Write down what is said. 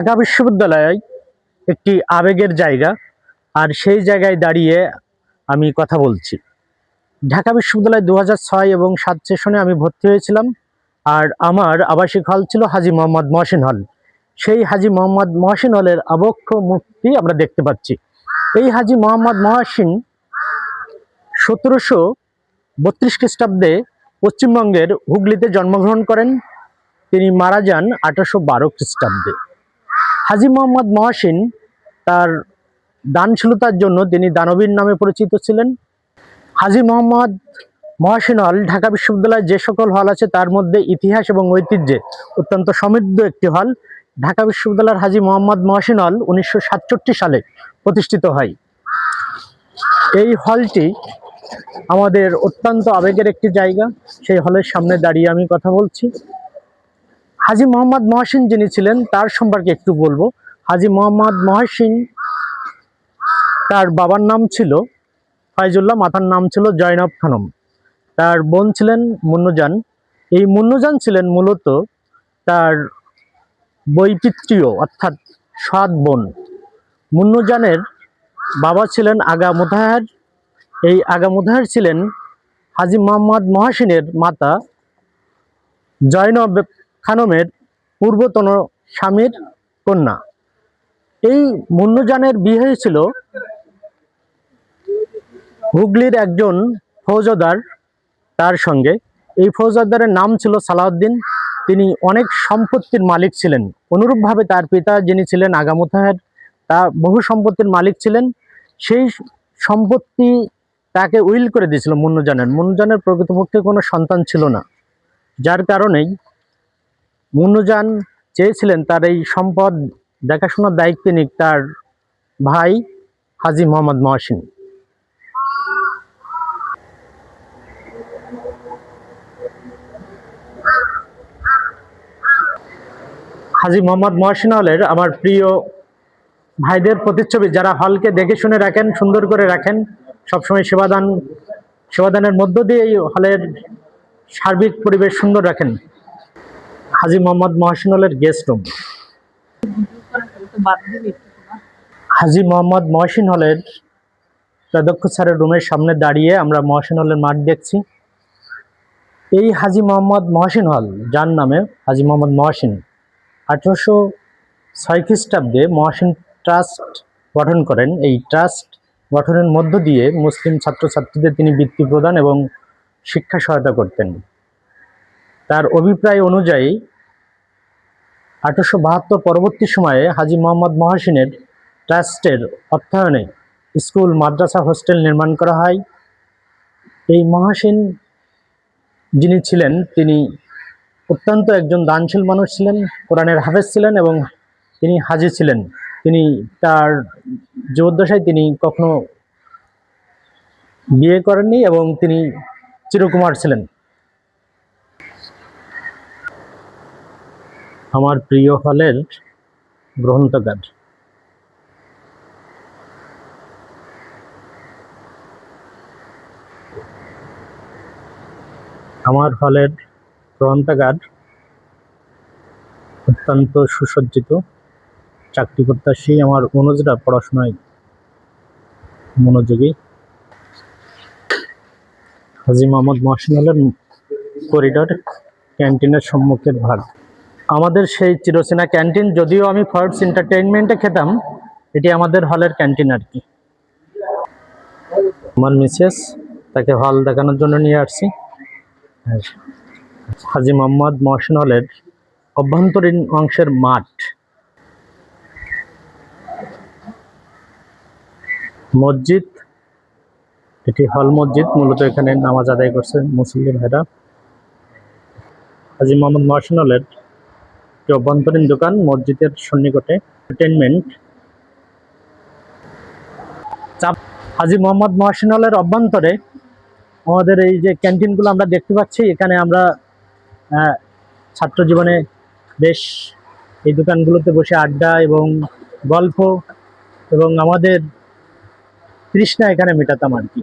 ঢাকা বিশ্ববিদ্যালয় একটি আবেগের জায়গা, আর সেই জায়গায় দাঁড়িয়ে আমি কথা বলছি। ঢাকা বিশ্ববিদ্যালয় 2006 এবং 7 সেশনে আমি ভর্তি হয়েছিলাম, আর আমার আবাসিক হল ছিল হাজী মোহাম্মদ মহসিন হল। সেই হাজী মোহাম্মদ মহসিন হলের আবক্ষ মূর্তি আমরা দেখতে পাচ্ছি। এই হাজী মোহাম্মদ মহসিন 1732 খ্রিস্টাব্দে পশ্চিমবঙ্গের হুগলিতে জন্মগ্রহণ করেন। তিনি মারা যান 1812 খ্রিস্টাব্দে। হাজী মোহাম্মদ মহসিন তার দানশীলতার জন্য তিনি দানবীর নামে পরিচিত ছিলেন। হাজী মোহাম্মদ মহসিন হল ঢাকা বিশ্ববিদ্যালয়ের যে সকল হল আছে তার মধ্যে ইতিহাস এবং ঐতিহ্যে অত্যন্ত সমৃদ্ধ একটি হল। ঢাকা বিশ্ববিদ্যালয়ের হাজী মোহাম্মদ মহসিন হল 1967 সালে প্রতিষ্ঠিত হয়। এই হলটি আমাদের অত্যন্ত আবেগের একটি জায়গা। সেই হলের সামনে দাঁড়িয়ে আমি কথা বলছি। হাজী মোহাম্মদ মহসিন যিনি ছিলেন তার সম্পর্কে একটু বলবো। হাজী মোহাম্মদ মহসিন, তার বাবার নাম ছিল ফয়জুল্লাহ, মাতার নাম ছিল জয়নব খানম। তার বোন ছিলেন মুন্নুজান। এই মুন্নুজান ছিলেন মূলত তার বৈপিত্রীয় অর্থাৎ সৎ বোন। মুন্নুজানের বাবা ছিলেন আগা মুতাহার। এই আগা মুতাহার ছিলেন হাজী মোহাম্মদ মহসিনের মাতা জয়নব খানমের পূর্বতন স্বামীর কন্যা। এই মুন্নুজানের বিয়ে হয়েছিল হুগলির একজন ফৌজদার তার সঙ্গে। এই ফৌজদারের নাম ছিল সালাউদ্দিন। তিনি অনেক সম্পত্তির মালিক ছিলেন। অনুরূপভাবে তার পিতা যিনি ছিলেন আগা মুতাহার, তা বহু সম্পত্তির মালিক ছিলেন। সেই সম্পত্তি তাকে উইল করে দিয়েছিল মুন্নুজানের প্রকৃতপক্ষে কোনো সন্তান ছিল না, যার কারণেই মুন্নুজান চেয়েছিলেন তার এই সম্পদ দেখাশোনার দায়িত্বে নিক তার ভাই হাজী মোহাম্মদ মহসিন। হাজী মোহাম্মদ মহসিন হলের আমার প্রিয় ভাইদের প্রতিচ্ছবি, যারা হলকে দেখে শুনে রাখেন, সুন্দর করে রাখেন, সবসময় সেবাদানের মধ্য দিয়ে এই হলের সার্বিক পরিবেশ সুন্দর রাখেন। হাজী মোহাম্মদ মহসিন হলের গেস্ট রুম। হাজী মোহাম্মদ মহসিন হলের অধ্যক্ষ স্যারের রুমের সামনে দাঁড়িয়ে আমরা মহসিন হলের মাঠ দেখছি। এই হাজী মোহাম্মদ মহসিন হল, যার নামে হাজী মোহাম্মদ মহসিন, 1806 খ্রিস্টাব্দে মহসিন ট্রাস্ট গঠন করেন। এই ট্রাস্ট গঠনের মধ্য দিয়ে মুসলিম ছাত্রছাত্রীদের তিনি বৃত্তি প্রদান এবং শিক্ষা সহায়তা করতেন। তার অভিপ্রায় অনুযায়ী 1872 পরবর্তী সময়ে হাজী মোহাম্মদ মহসিনের ট্রাস্টের অর্থায়নে স্কুল, মাদ্রাসা, হোস্টেল নির্মাণ করা হয়। এই মহসিন যিনি ছিলেন তিনি অত্যন্ত একজন দানশীল মানুষ ছিলেন, কোরআনের হাফেজ ছিলেন এবং তিনি হাজী ছিলেন। তিনি তার জীবদ্দশায় তিনি কখনো বিয়ে করেননি এবং তিনি চিরকুমার ছিলেন। আমার প্রিয় হলের গ্রন্থাগার। আমার হলের গ্রন্থাগার অত্যন্ত সুসজ্জিত। চাকরি প্রত্যাশী আমার অনুজরা পড়াশোনায় মনোযোগী। হাজী মোহাম্মদ মহসিন হলের করিডর ক্যান্টিনের সম্মুখের ভাগ। আমাদের সেই চিরচেনা ক্যান্টিন, যদিও আমি ফার্স্ট এন্টারটেইনমেন্টে খেতাম, এটি আমাদের হলের ক্যান্টিন আর কি। আমার মিসেস, তাকে হল দেখানোর জন্য নিয়ে আসছি। হাজী মোহাম্মদ মহসিন হলের অভ্যন্তরীণ অংশের মাঠ। মসজিদ, এটি হল মসজিদ, মূলত এখানে নামাজ আদায় করছে মুসলিম ভাইরা। হাজী মোহাম্মদ মহসিন হলের একটি অভ্যন্তরীণ দোকান মসজিদের সন্নিকটে। এন্টারটেইনমেন্ট। হাজী মোহাম্মদ মহসিন হলের অভ্যন্তরে আমাদের এই যে ক্যান্টিনগুলো আমরা দেখতে পাচ্ছি, এখানে আমরা ছাত্র জীবনে বেশ এই দোকানগুলোতে বসে আড্ডা এবং গল্প এবং আমাদের তৃষ্ণা এখানে মেটাতাম আর কি।